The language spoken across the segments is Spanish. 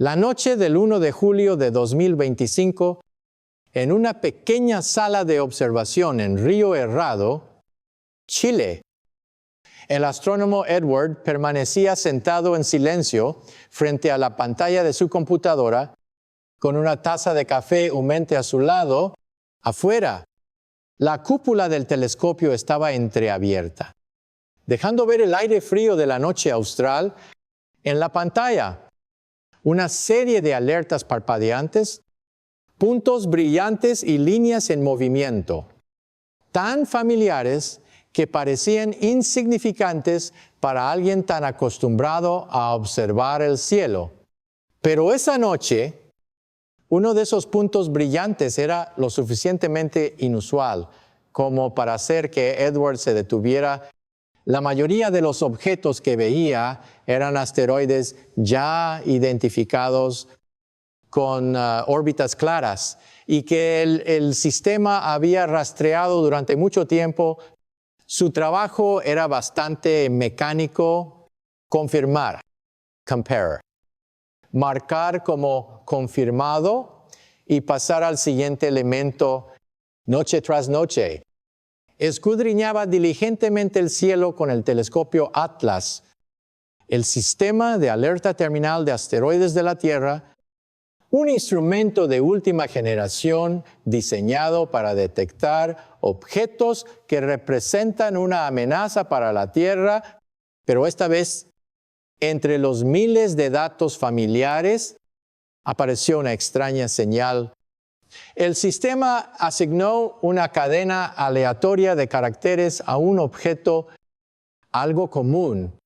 La noche del 1 de julio de 2025, en una pequeña sala de observación en Río Herrado, Chile, el astrónomo Edward permanecía sentado en silencio frente a la pantalla de su computadora, con una taza de café humeante a su lado. Afuera, la cúpula del telescopio estaba entreabierta, dejando ver el aire frío de la noche austral. En la pantalla, una serie de alertas parpadeantes, puntos brillantes y líneas en movimiento, tan familiares que parecían insignificantes para alguien tan acostumbrado a observar el cielo. Pero esa noche, uno de esos puntos brillantes era lo suficientemente inusual como para hacer que Edward se detuviera. La mayoría de los objetos que veía eran asteroides ya identificados con órbitas claras y que el sistema había rastreado durante mucho tiempo. Su trabajo era bastante mecánico: confirmar, compare, marcar como confirmado y pasar al siguiente elemento noche tras noche. Escudriñaba diligentemente el cielo con el telescopio Atlas, el sistema de alerta terminal de asteroides de la Tierra, un instrumento de última generación diseñado para detectar objetos que representan una amenaza para la Tierra, pero esta vez, entre los miles de datos familiares, apareció una extraña señal. El sistema asignó una cadena aleatoria de caracteres a un objeto, algo común,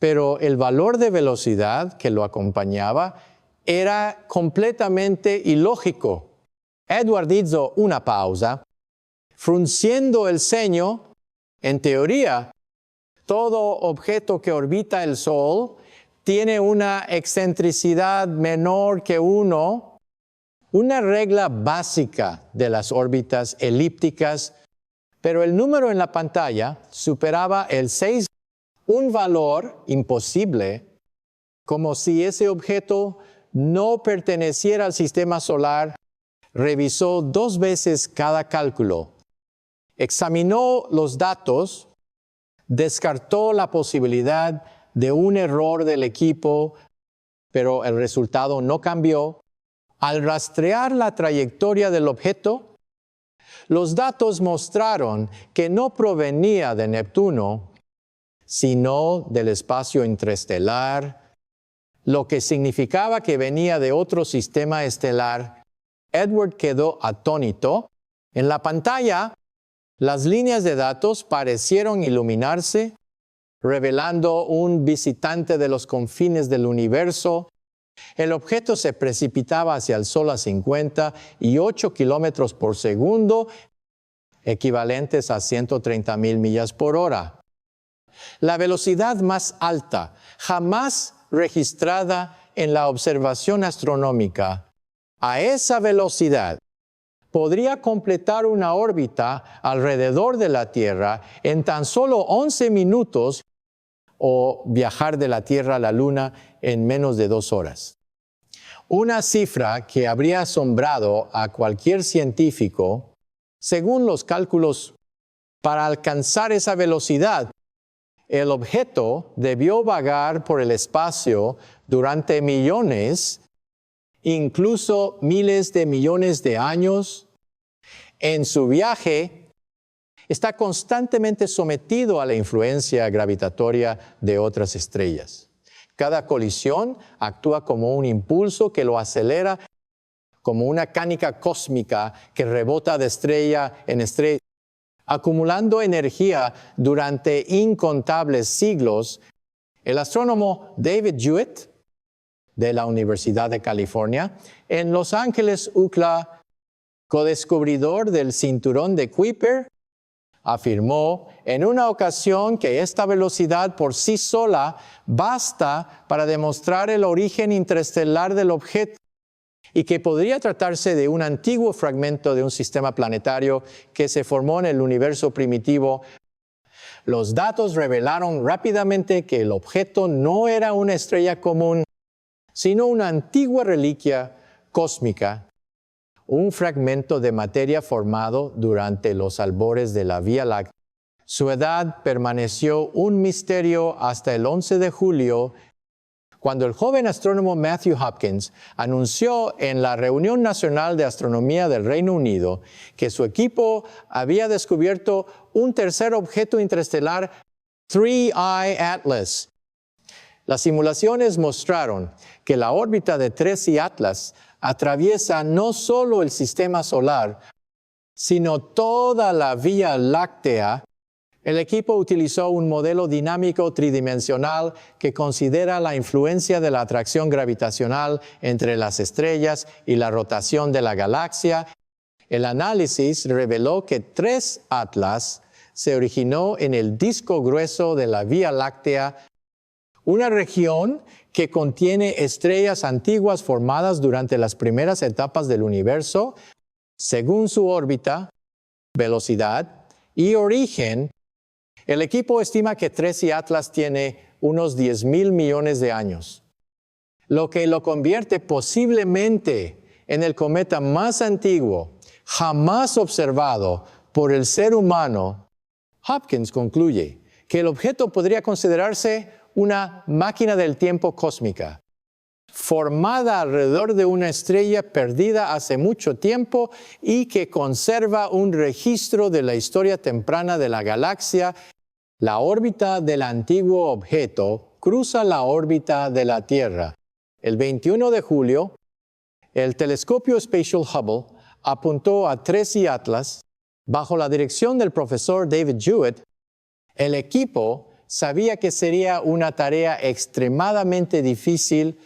pero el valor de velocidad que lo acompañaba era completamente ilógico. Edward hizo una pausa, frunciendo el ceño. En teoría, todo objeto que orbita el Sol tiene una excentricidad menor que 1, una regla básica de las órbitas elípticas, pero el número en la pantalla superaba el 6, un valor imposible, como si ese objeto no perteneciera al sistema solar. Revisó 2 veces cada cálculo, examinó los datos, descartó la posibilidad de un error del equipo, pero el resultado no cambió. Al rastrear la trayectoria del objeto, los datos mostraron que no provenía de Neptuno, sino del espacio interestelar, lo que significaba que venía de otro sistema estelar. Edward quedó atónito. En la pantalla, las líneas de datos parecieron iluminarse, revelando un visitante de los confines del universo. El objeto se precipitaba hacia el Sol a 58 kilómetros por segundo, equivalentes a 130,000 millas por hora. La velocidad más alta jamás registrada en la observación astronómica. A esa velocidad podría completar una órbita alrededor de la Tierra en tan solo 11 minutos o viajar de la Tierra a la Luna en menos de 2 horas. Una cifra que habría asombrado a cualquier científico. Según los cálculos, para alcanzar esa velocidad, el objeto debió vagar por el espacio durante millones, incluso miles de millones de años. En su viaje, está constantemente sometido a la influencia gravitatoria de otras estrellas. Cada colisión actúa como un impulso que lo acelera, como una canica cósmica que rebota de estrella en estrella, acumulando energía durante incontables siglos. El astrónomo David Jewitt, de la Universidad de California, en Los Ángeles, UCLA, codescubridor del cinturón de Kuiper, afirmó en una ocasión que esta velocidad por sí sola basta para demostrar el origen interestelar del objeto y que podría tratarse de un antiguo fragmento de un sistema planetario que se formó en el universo primitivo. Los datos revelaron rápidamente que el objeto no era una estrella común, sino una antigua reliquia cósmica, un fragmento de materia formado durante los albores de la Vía Láctea. Su edad permaneció un misterio hasta el 11 de julio, cuando el joven astrónomo Matthew Hopkins anunció en la Reunión Nacional de Astronomía del Reino Unido que su equipo había descubierto un tercer objeto interestelar, 3I Atlas. Las simulaciones mostraron que la órbita de 3I Atlas atraviesa no solo el sistema solar, sino toda la Vía Láctea. El equipo utilizó un modelo dinámico tridimensional que considera la influencia de la atracción gravitacional entre las estrellas y la rotación de la galaxia. El análisis reveló que 3 Atlas se originó en el disco grueso de la Vía Láctea, una región que contiene estrellas antiguas formadas durante las primeras etapas del universo. Según su órbita, velocidad y origen, el equipo estima que 3I Atlas tiene unos 10,000 millones de años, lo que lo convierte posiblemente en el cometa más antiguo jamás observado por el ser humano. Hopkins concluye que el objeto podría considerarse una máquina del tiempo cósmica, formada alrededor de una estrella perdida hace mucho tiempo y que conserva un registro de la historia temprana de la galaxia. La órbita del antiguo objeto cruza la órbita de la Tierra. El 21 de julio, el telescopio Spatial Hubble apuntó a 3I Atlas bajo la dirección del profesor David Jewitt. El equipo sabía que sería una tarea extremadamente difícil.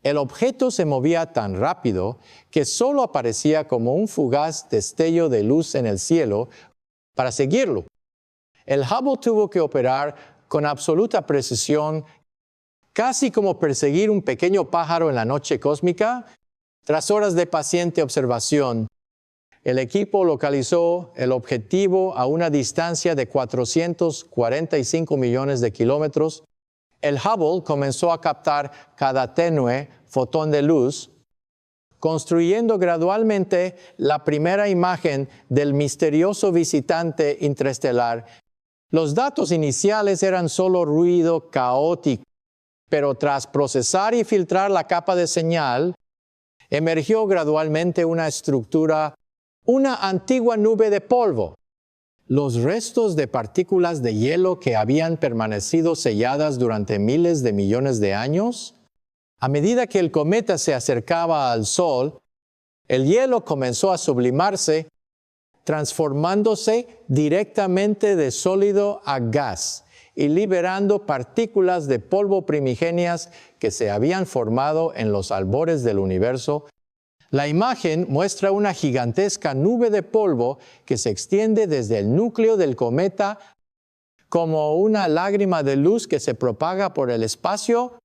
El objeto se movía tan rápido que solo aparecía como un fugaz destello de luz en el cielo. Para seguirlo, el Hubble tuvo que operar con absoluta precisión, casi como perseguir un pequeño pájaro en la noche cósmica. Tras horas de paciente observación, el equipo localizó el objetivo a una distancia de 445 millones de kilómetros. El Hubble comenzó a captar cada tenue fotón de luz, construyendo gradualmente la primera imagen del misterioso visitante interestelar. Los datos iniciales eran solo ruido caótico, pero tras procesar y filtrar la capa de señal, emergió gradualmente una estructura, una antigua nube de polvo. Los restos de partículas de hielo que habían permanecido selladas durante miles de millones de años. A medida que el cometa se acercaba al Sol, el hielo comenzó a sublimarse, transformándose directamente de sólido a gas y liberando partículas de polvo primigenias que se habían formado en los albores del universo. La imagen muestra una gigantesca nube de polvo que se extiende desde el núcleo del cometa como una lágrima de luz que se propaga por el espacio.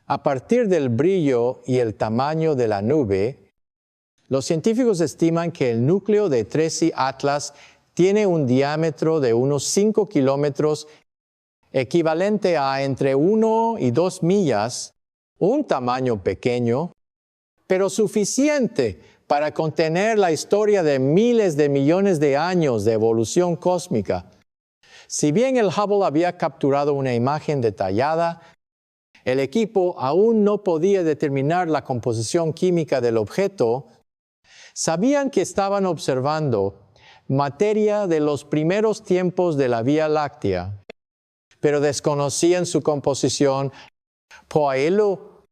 A partir del brillo y el tamaño de la nube, los científicos estiman que el núcleo de 3I Atlas tiene un diámetro de unos 5 kilómetros, equivalente a entre 1 y 2 millas, un tamaño pequeño, pero suficiente para contener la historia de miles de millones de años de evolución cósmica. Si bien el Hubble había capturado una imagen detallada, el equipo aún no podía determinar la composición química del objeto. Sabían que estaban observando materia de los primeros tiempos de la Vía Láctea, pero desconocían su composición. Por ello,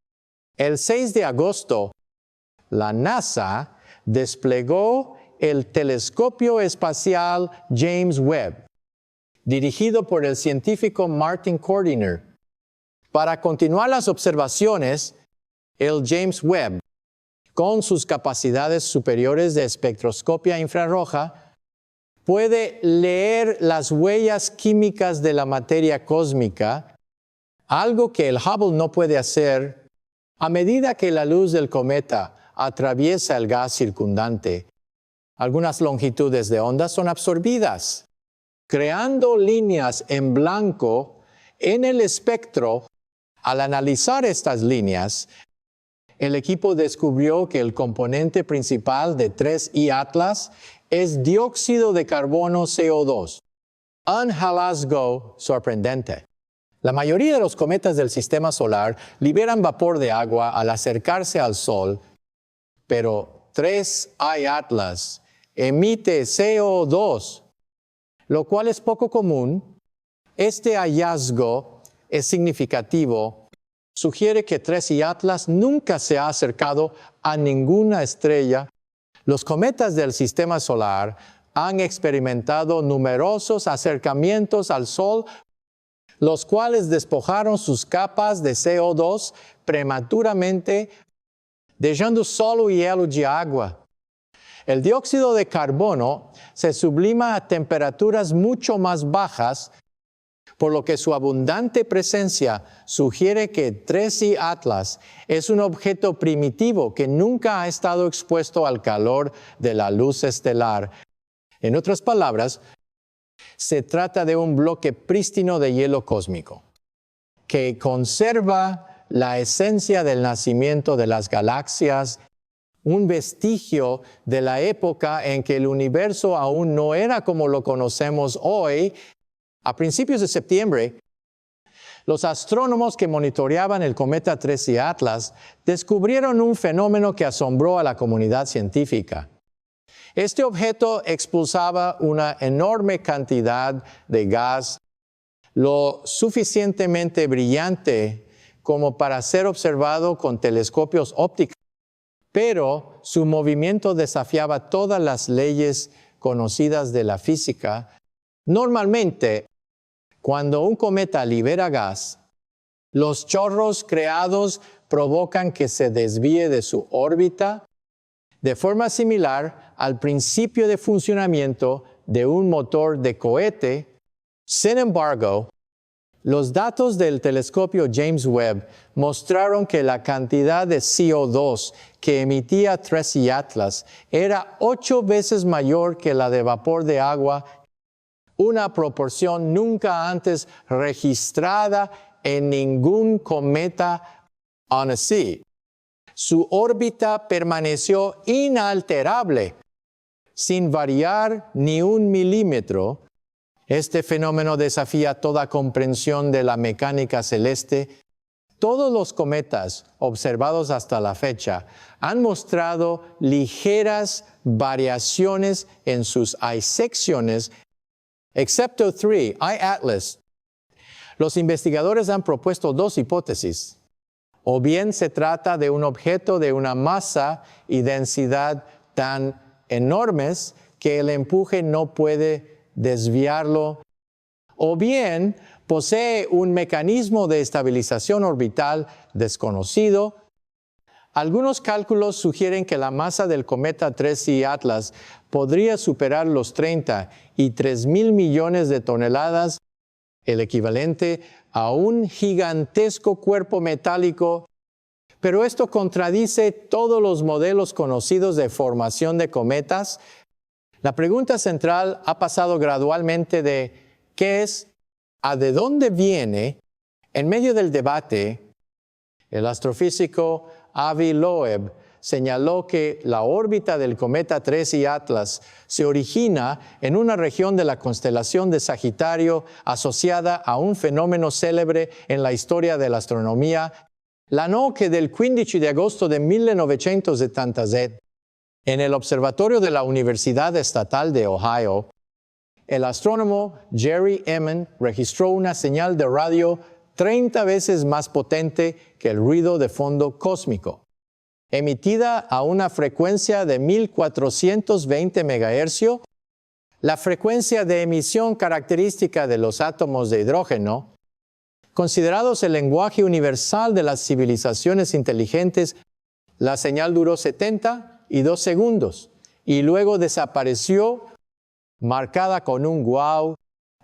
el 6 de agosto, la NASA desplegó el telescopio espacial James Webb, dirigido por el científico Martin Cordiner. Para continuar las observaciones, el James Webb, con sus capacidades superiores de espectroscopia infrarroja, puede leer las huellas químicas de la materia cósmica, algo que el Hubble no puede hacer. A medida que la luz del cometa atraviesa el gas circundante, algunas longitudes de onda son absorbidas, creando líneas en blanco en el espectro. Al analizar estas líneas, el equipo descubrió que el componente principal de 3I Atlas es dióxido de carbono CO2. Un hallazgo sorprendente. La mayoría de los cometas del sistema solar liberan vapor de agua al acercarse al Sol, pero 3I Atlas emite CO2, lo cual es poco común. Este hallazgo es significativo. Sugiere que 3I Atlas nunca se ha acercado a ninguna estrella. Los cometas del sistema solar han experimentado numerosos acercamientos al Sol, los cuales despojaron sus capas de CO2 prematuramente, dejando solo hielo y agua. El dióxido de carbono se sublima a temperaturas mucho más bajas, por lo que su abundante presencia sugiere que 3I Atlas es un objeto primitivo que nunca ha estado expuesto al calor de la luz estelar. En otras palabras, se trata de un bloque prístino de hielo cósmico, que conserva la esencia del nacimiento de las galaxias, un vestigio de la época en que el universo aún no era como lo conocemos hoy. A principios de septiembre, los astrónomos que monitoreaban el cometa 3I Atlas descubrieron un fenómeno que asombró a la comunidad científica. Este objeto expulsaba una enorme cantidad de gas, lo suficientemente brillante como para ser observado con telescopios ópticos, pero su movimiento desafiaba todas las leyes conocidas de la física. Normalmente, cuando un cometa libera gas, los chorros creados provocan que se desvíe de su órbita, de forma similar al principio de funcionamiento de un motor de cohete. Sin embargo, los datos del telescopio James Webb mostraron que la cantidad de CO2 que emitía 3I Atlas era 8 veces mayor que la de vapor de agua, una proporción nunca antes registrada en ningún cometa. Aun así, su órbita permaneció inalterable, sin variar ni un milímetro. Este fenómeno desafía toda comprensión de la mecánica celeste. Todos los cometas observados hasta la fecha han mostrado ligeras variaciones en sus secciones, excepto 3I Atlas. Los investigadores han propuesto 2 hipótesis. O bien se trata de un objeto de una masa y densidad tan enormes que el empuje no puede desviarlo, o bien posee un mecanismo de estabilización orbital desconocido. Algunos cálculos sugieren que la masa del cometa 3I Atlas podría superar los 33,000 millones de toneladas, el equivalente a un gigantesco cuerpo metálico, pero esto contradice todos los modelos conocidos de formación de cometas. La pregunta central ha pasado gradualmente de ¿qué es? ¿A de dónde viene? En medio del debate, el astrofísico Avi Loeb señaló que la órbita del cometa 3I Atlas se origina en una región de la constelación de Sagitario asociada a un fenómeno célebre en la historia de la astronomia, la noche del 15 de agosto de 1977. En el observatorio de la Universidad Estatal de Ohio, el astrónomo Jerry Emmon registró una señal de radio 30 veces más potente que el ruido de fondo cósmico, emitida a una frecuencia de 1420 MHz, la frecuencia de emisión característica de los átomos de hidrógeno, considerados el lenguaje universal de las civilizaciones inteligentes. La señal duró 72 segundos y luego desapareció, marcada con un wow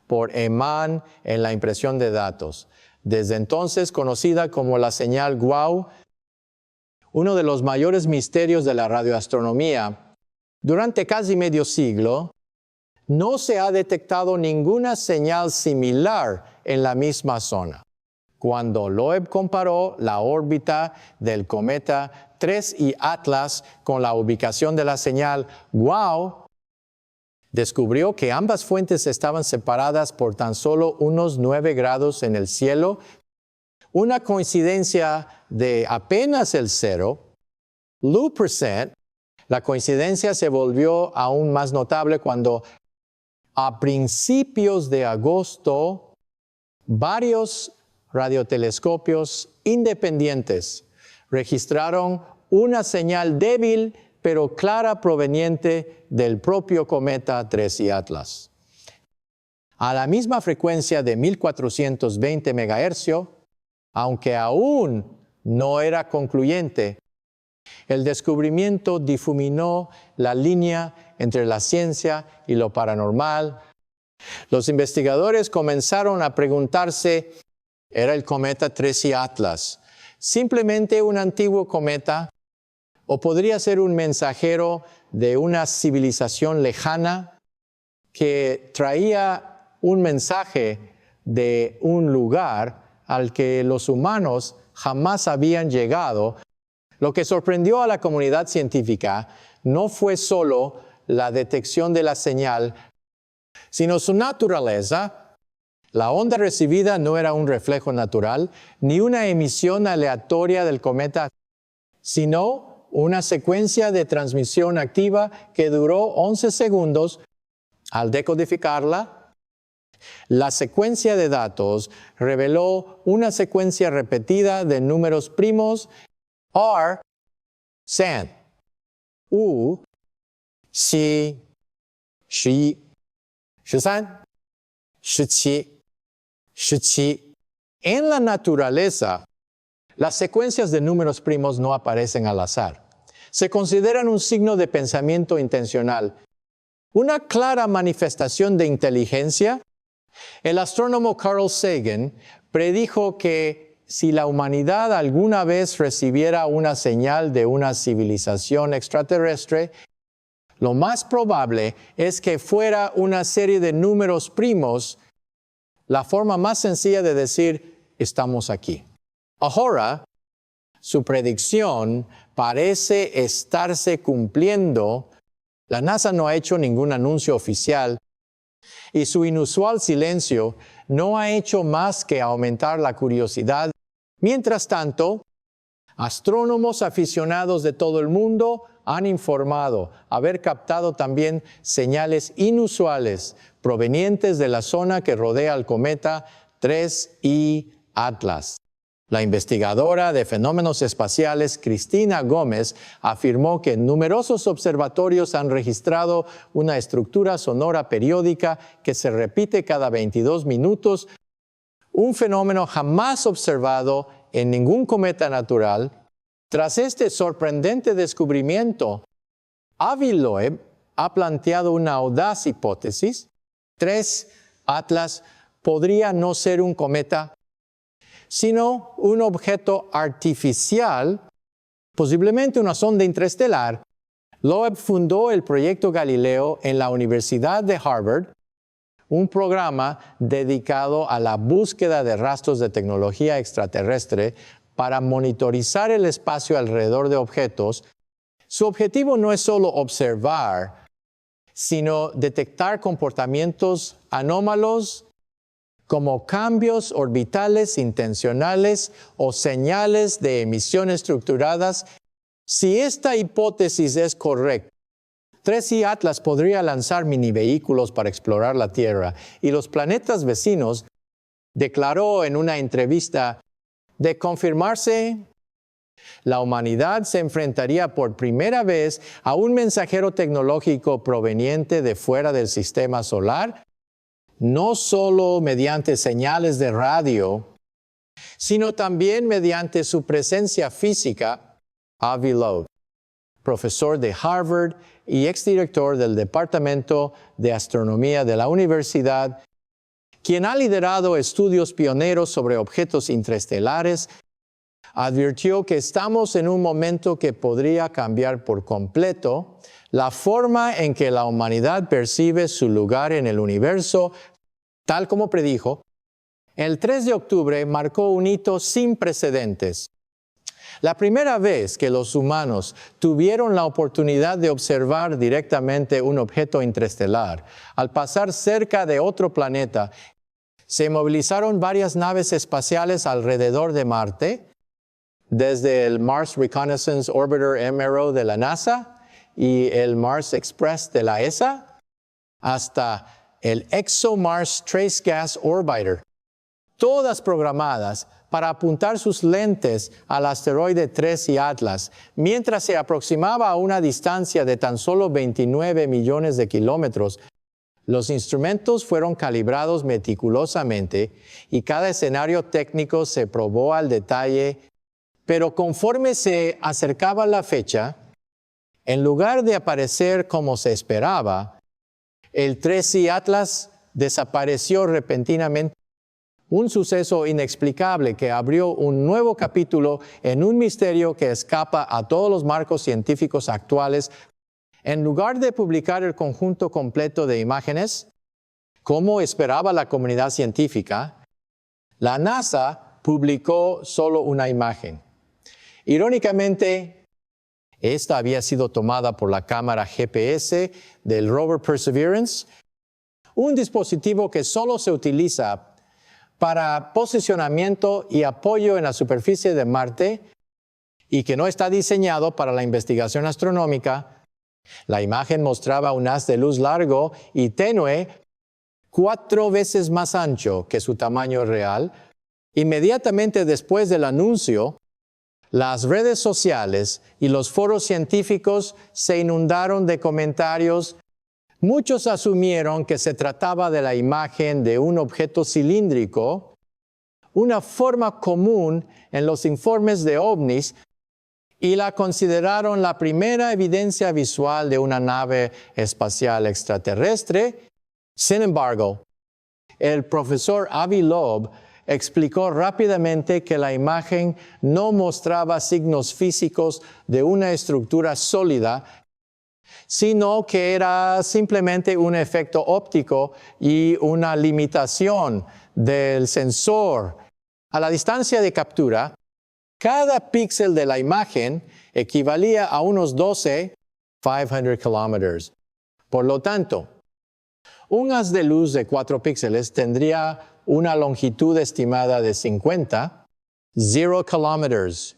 por Eman en la impresión de datos. Desde entonces conocida como la señal wow, uno de los mayores misterios de la radioastronomía. Durante casi medio siglo, no se ha detectado ninguna señal similar en la misma zona. cuando Loeb comparó la órbita del cometa 3 y Atlas con la ubicación de la señal WOW, descubrió que ambas fuentes estaban separadas por tan solo unos 9 grados en el cielo, una coincidencia de apenas el 0%. La coincidencia se volvió aún más notable cuando a principios de agosto varios radiotelescopios independientes registraron una señal débil pero clara proveniente del propio cometa 3 y Atlas. A la misma frecuencia de 1420 MHz, aunque aún no era concluyente, el descubrimiento difuminó la línea entre la ciencia y lo paranormal. Los investigadores comenzaron a preguntarse, ¿era el cometa 3 y Atlas simplemente un antiguo cometa o podría ser un mensajero de una civilización lejana que traía un mensaje de un lugar al que los humanos jamás habían llegado? Lo que sorprendió a la comunidad científica no fue solo la detección de la señal, sino su naturaleza. La onda recibida no era un reflejo natural, ni una emisión aleatoria del cometa, sino una secuencia de transmisión activa que duró 11 segundos. Al decodificarla, la secuencia de datos reveló una secuencia repetida de números primos R, San, U, Xi, Shi, Shisan, Shiqi, Shiqi. En la naturaleza, las secuencias de números primos no aparecen al azar. Se consideran un signo de pensamiento intencional, una clara manifestación de inteligencia. El astrónomo Carl Sagan predijo que si la humanidad alguna vez recibiera una señal de una civilización extraterrestre, lo más probable es que fuera una serie de números primos, la forma más sencilla de decir, estamos aquí. Ahora, su predicción parece estarse cumpliendo. La NASA no ha hecho ningún anuncio oficial y su inusual silencio no ha hecho más que aumentar la curiosidad. Mientras tanto, astrónomos aficionados de todo el mundo han informado haber captado también señales inusuales provenientes de la zona que rodea al cometa 3 y Atlas. La investigadora de fenómenos espaciales Cristina Gómez afirmó que numerosos observatorios han registrado una estructura sonora periódica que se repite cada 22 minutos, un fenómeno jamás observado en ningún cometa natural. Tras este sorprendente descubrimiento, Avi Loeb ha planteado una audaz hipótesis. 3 Atlas podría no ser un cometa, sino un objeto artificial, posiblemente una sonda interestelar. Loeb fundó el Proyecto Galileo en la Universidad de Harvard, un programa dedicado a la búsqueda de rastros de tecnología extraterrestre para monitorizar el espacio alrededor de objetos. Su objetivo no es solo observar, sino detectar comportamientos anómalos como cambios orbitales intencionales o señales de emisión estructuradas. Si esta hipótesis es correcta, 3 y Atlas podría lanzar minivehículos para explorar la Tierra y los planetas vecinos. Declaró en una entrevista, de confirmarse, la humanidad se enfrentaría por primera vez a un mensajero tecnológico proveniente de fuera del sistema solar, no solo mediante señales de radio, sino también mediante su presencia física. Avi Loeb, profesor de Harvard y exdirector del Departamento de Astronomía de la Universidad, quien ha liderado estudios pioneros sobre objetos interestelares, advirtió que estamos en un momento que podría cambiar por completo la forma en que la humanidad percibe su lugar en el universo. Tal como predijo, El 3 de octubre marcó un hito sin precedentes. La primera vez que los humanos tuvieron la oportunidad de observar directamente un objeto interestelar, al pasar cerca de otro planeta, se movilizaron varias naves espaciales alrededor de Marte, desde el Mars Reconnaissance Orbiter MRO de la NASA y el Mars Express de la ESA, hasta el ExoMars Trace Gas Orbiter, todas programadas para apuntar sus lentes al asteroide 3I Atlas, mientras se aproximaba a una distancia de tan solo 29 millones de kilómetros. Los instrumentos fueron calibrados meticulosamente y cada escenario técnico se probó al detalle, pero conforme se acercaba la fecha, en lugar de aparecer como se esperaba, el 3I Atlas desapareció repentinamente. Un suceso inexplicable que abrió un nuevo capítulo en un misterio que escapa a todos los marcos científicos actuales. En lugar de publicar el conjunto completo de imágenes, como esperaba la comunidad científica, la NASA publicó solo una imagen. Irónicamente, esta había sido tomada por la cámara GPS del rover Perseverance, un dispositivo que solo se utiliza para posicionamiento y apoyo en la superficie de Marte y que no está diseñado para la investigación astronómica. La imagen mostraba un haz de luz largo y tenue, 4 veces más ancho que su tamaño real. Inmediatamente después del anuncio, las redes sociales y los foros científicos se inundaron de comentarios. Muchos asumieron que se trataba de la imagen de un objeto cilíndrico, una forma común en los informes de ovnis, y la consideraron la primera evidencia visual de una nave espacial extraterrestre. Sin embargo, el profesor Avi Loeb explicó rápidamente que la imagen no mostraba signos físicos de una estructura sólida, sino que era simplemente un efecto óptico y una limitación del sensor. A la distancia de captura, cada píxel de la imagen equivalía a unos 500 kilómetros. Por lo tanto, un haz de luz de 4 píxeles tendría una longitud estimada de 0 kilómetros.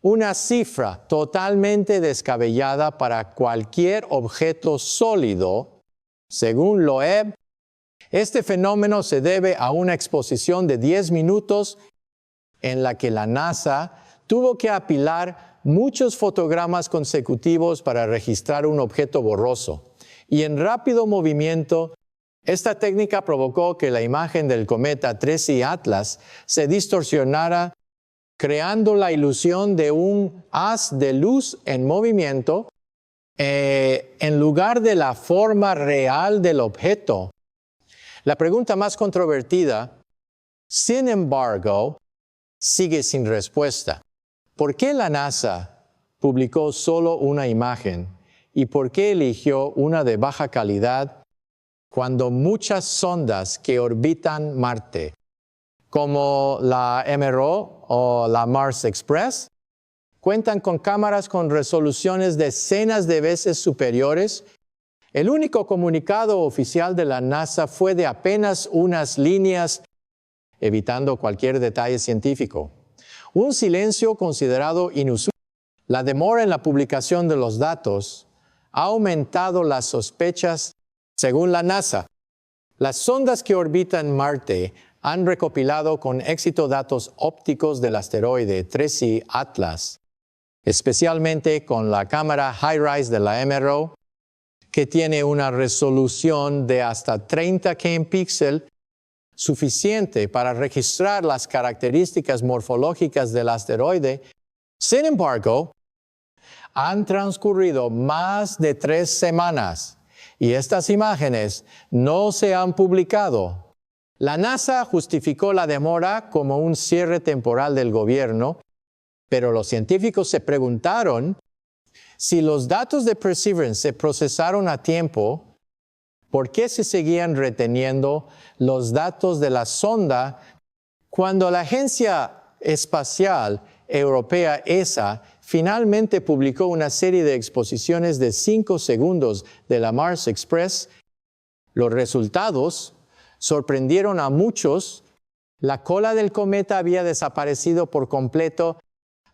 Una cifra totalmente descabellada para cualquier objeto sólido. Según Loeb, este fenómeno se debe a una exposición de 10 minutos en la que la NASA tuvo que apilar muchos fotogramas consecutivos para registrar un objeto borroso. Y en rápido movimiento, esta técnica provocó que la imagen del cometa 3I Atlas se distorsionara, creando la ilusión de un haz de luz en movimiento en lugar de la forma real del objeto. La pregunta más controvertida, sin embargo, sigue sin respuesta. ¿Por qué la NASA publicó solo una imagen y por qué eligió una de baja calidad cuando muchas sondas que orbitan Marte, como la MRO o la Mars Express, cuentan con cámaras con resoluciones decenas de veces superiores? El único comunicado oficial de la NASA fue de apenas unas líneas, evitando cualquier detalle científico. Un silencio considerado inusual. La demora en la publicación de los datos ha aumentado las sospechas. Según la NASA, las sondas que orbitan Marte han recopilado con éxito datos ópticos del asteroide 3I Atlas, especialmente con la cámara HiRISE de la MRO, que tiene una resolución de hasta 30 kmpíxeles, suficiente para registrar las características morfológicas del asteroide. Sin embargo, han transcurrido más de 3 semanas y estas imágenes no se han publicado. La NASA justificó la demora como un cierre temporal del gobierno, pero los científicos se preguntaron si los datos de Perseverance se procesaron a tiempo. ¿Por qué se seguían reteniendo los datos de la sonda Cuando la Agencia Espacial Europea ESA finalmente publicó una serie de exposiciones de 5 segundos de la Mars Express, los resultados sorprendieron a muchos. La cola del cometa había desaparecido por completo.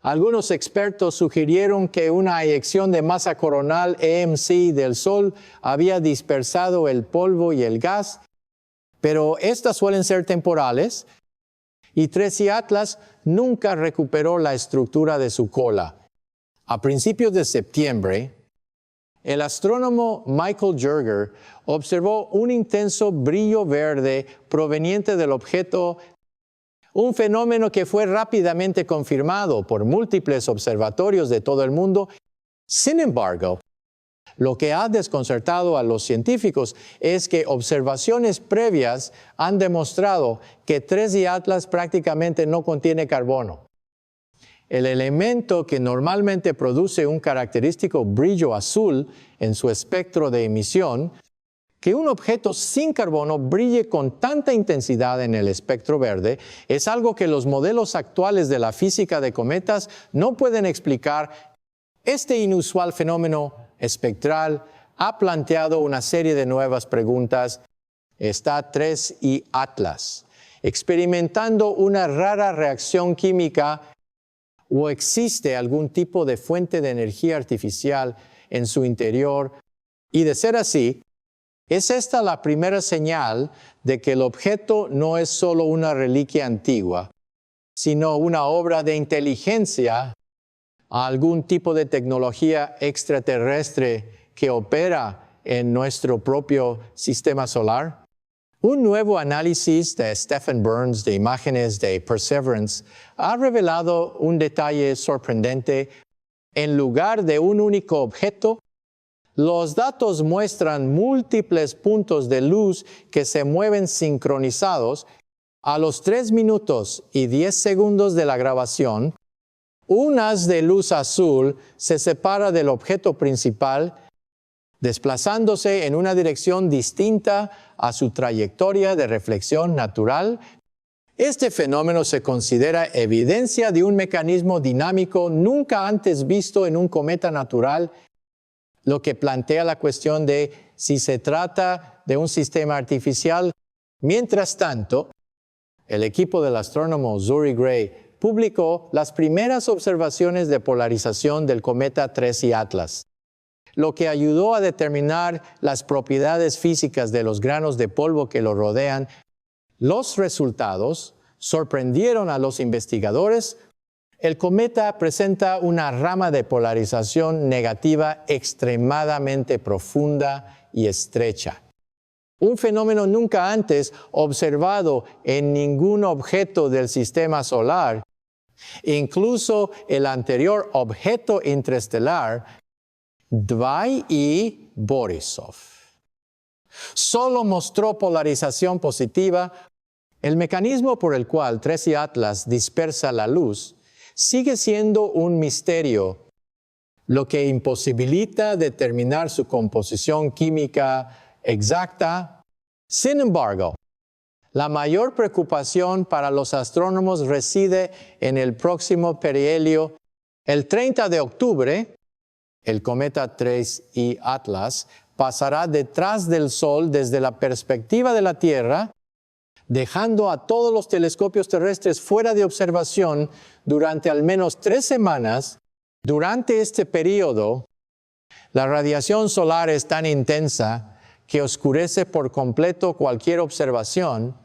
Algunos expertos sugirieron que una eyección de masa coronal EMC del Sol había dispersado el polvo y el gas, pero estas suelen ser temporales, y Tracy Atlas nunca recuperó la estructura de su cola. A principios de septiembre, el astrónomo Michael Jerger observó un intenso brillo verde proveniente del objeto, un fenómeno que fue rápidamente confirmado por múltiples observatorios de todo el mundo. Sin embargo, lo que ha desconcertado a los científicos es que observaciones previas han demostrado que Tracy Atlas prácticamente no contiene carbono. El elemento que normalmente produce un característico brillo azul en su espectro de emisión, que un objeto sin carbono brille con tanta intensidad en el espectro verde, es algo que los modelos actuales de la física de cometas no pueden explicar. Este inusual fenómeno espectral ha planteado una serie de nuevas preguntas. Está Tracy Atlas experimentando una rara reacción química, o existe algún tipo de fuente de energía artificial en su interior, y de ser así, ¿es esta la primera señal de que el objeto no es solo una reliquia antigua, sino una obra de inteligencia, algún tipo de tecnología extraterrestre que opera en nuestro propio sistema solar? Un nuevo análisis de Stephen Burns de imágenes de Perseverance ha revelado un detalle sorprendente. En lugar de un único objeto, los datos muestran múltiples puntos de luz que se mueven sincronizados. A los 3 minutos y 10 segundos de la grabación, un haz de luz azul se separa del objeto principal, desplazándose en una dirección distinta a su trayectoria de reflexión natural. Este fenómeno se considera evidencia de un mecanismo dinámico nunca antes visto en un cometa natural, lo que plantea la cuestión de si se trata de un sistema artificial. Mientras tanto, el equipo del astrónomo Zuri Gray publicó las primeras observaciones de polarización del cometa Tracy Atlas, lo que ayudó a determinar las propiedades físicas de los granos de polvo que lo rodean. Los resultados sorprendieron a los investigadores. El cometa presenta una rama de polarización negativa extremadamente profunda y estrecha, un fenómeno nunca antes observado en ningún objeto del sistema solar. Incluso el anterior objeto interestelar, Dvai y Borisov, solo mostró polarización positiva. El mecanismo por el cual Tracy Atlas dispersa la luz sigue siendo un misterio, lo que imposibilita determinar su composición química exacta. Sin embargo, la mayor preocupación para los astrónomos reside en el próximo perihelio. El 30 de octubre, el cometa Tracy Atlas pasará detrás del Sol desde la perspectiva de la Tierra, dejando a todos los telescopios terrestres fuera de observación durante al menos 3 semanas. Durante este periodo, la radiación solar es tan intensa que oscurece por completo cualquier observación,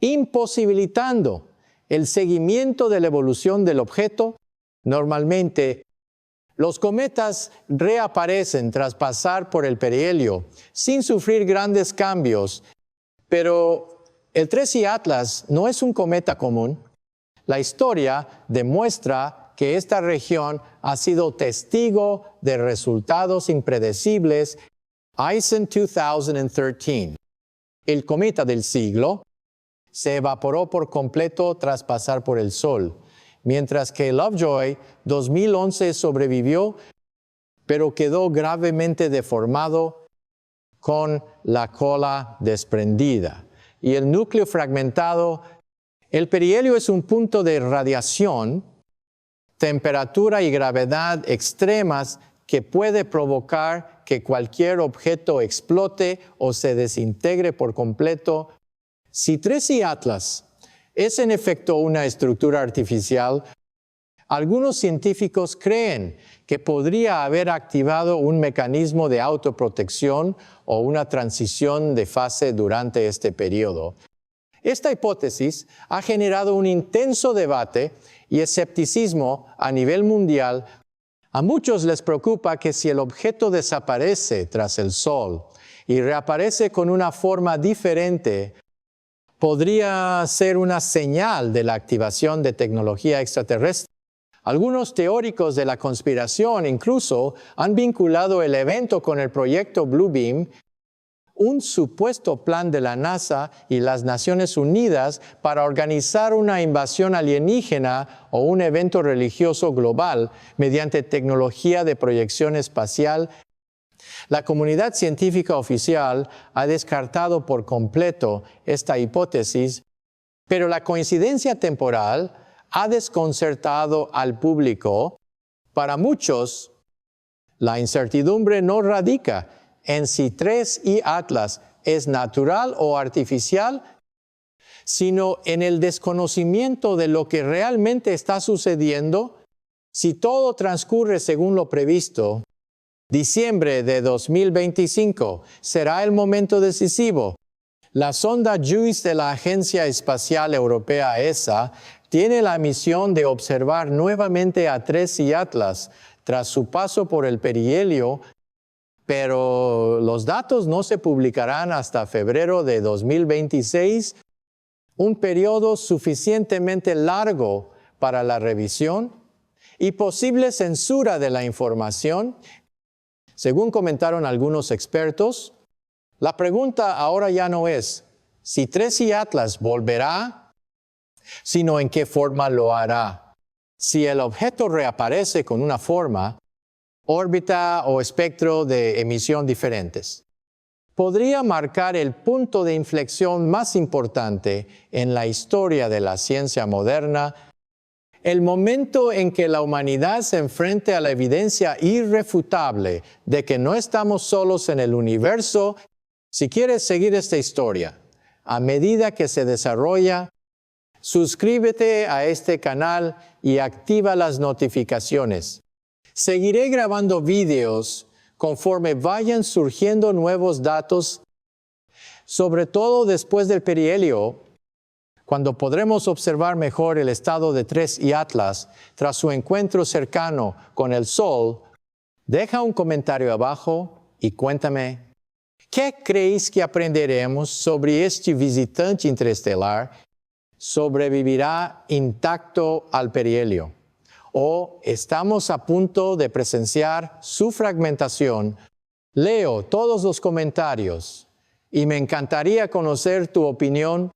imposibilitando el seguimiento de la evolución del objeto. Normalmente, los cometas reaparecen tras pasar por el perihelio sin sufrir grandes cambios, pero el Tracy Atlas no es un cometa común. La historia demuestra que esta región ha sido testigo de resultados impredecibles. Isen 2013, el cometa del siglo, se evaporó por completo tras pasar por el Sol, mientras que Lovejoy 2011 sobrevivió, pero quedó gravemente deformado con la cola desprendida y el núcleo fragmentado. El perihelio es un punto de radiación, temperatura y gravedad extremas que puede provocar que cualquier objeto explote o se desintegre por completo. Si Tracy Atlas es en efecto una estructura artificial, algunos científicos creen que podría haber activado un mecanismo de autoprotección o una transición de fase durante este periodo. Esta hipótesis ha generado un intenso debate y escepticismo a nivel mundial. A muchos les preocupa que si el objeto desaparece tras el Sol y reaparece con una forma diferente, podría ser una señal de la activación de tecnología extraterrestre. Algunos teóricos de la conspiración incluso han vinculado el evento con el proyecto Blue Beam, un supuesto plan de la NASA y las Naciones Unidas para organizar una invasión alienígena o un evento religioso global mediante tecnología de proyección espacial. La comunidad científica oficial ha descartado por completo esta hipótesis, pero la coincidencia temporal ha desconcertado al público. Para muchos, la incertidumbre no radica en si 3I Atlas es natural o artificial, sino en el desconocimiento de lo que realmente está sucediendo. Si todo transcurre según lo previsto, diciembre de 2025 será el momento decisivo. La sonda JUICE de la Agencia Espacial Europea ESA tiene la misión de observar nuevamente a 3I Atlas tras su paso por el perihelio, pero los datos no se publicarán hasta febrero de 2026, un periodo suficientemente largo para la revisión y posible censura de la información. Según comentaron algunos expertos, la pregunta ahora ya no es si 3I Atlas volverá, sino en qué forma lo hará. Si el objeto reaparece con una forma, órbita o espectro de emisión diferentes, podría marcar el punto de inflexión más importante en la historia de la ciencia moderna, el momento en que la humanidad se enfrente a la evidencia irrefutable de que no estamos solos en el universo. Si quieres seguir esta historia, a medida que se desarrolla, suscríbete a este canal y activa las notificaciones. Seguiré grabando videos conforme vayan surgiendo nuevos datos, sobre todo después del perihelio, cuando podremos observar mejor el estado de 3I Atlas tras su encuentro cercano con el Sol. Deja un comentario abajo y cuéntame, ¿qué creéis que aprenderemos sobre este visitante interestelar? ¿Sobrevivirá intacto al perihelio? ¿O estamos a punto de presenciar su fragmentación? Leo todos los comentarios y me encantaría conocer tu opinión.